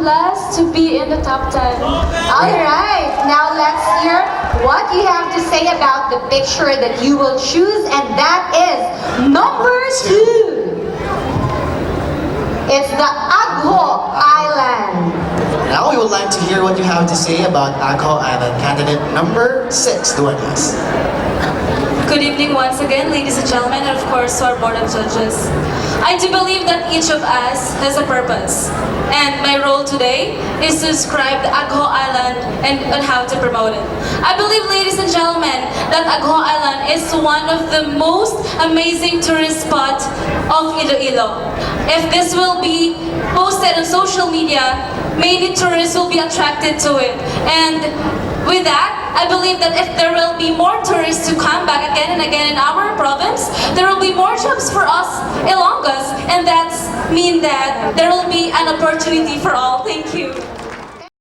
blessed to be in the top 10. Alright, now let's hear what you have to say about the picture that you will choose, and that is number 2. It's the Agho Island. Now we would like to hear what you have to say about Agho Island. Candidate number 6, Duenas. Good evening once again, ladies and gentlemen, and of course to our board of judges. I do believe that each of us has a purpose, and my role today is to describe the Agho Island and how to promote it. I believe, ladies and gentlemen, that Agho Island is one of the most amazing tourist spots of Iloilo. If this will be posted on social media, many tourists will be attracted to it. And with that, I believe that if there will be more tourists to come back again and again in our province, there will be more jobs for us Ilonggos, and that's mean that there will be an opportunity for all. Thank you.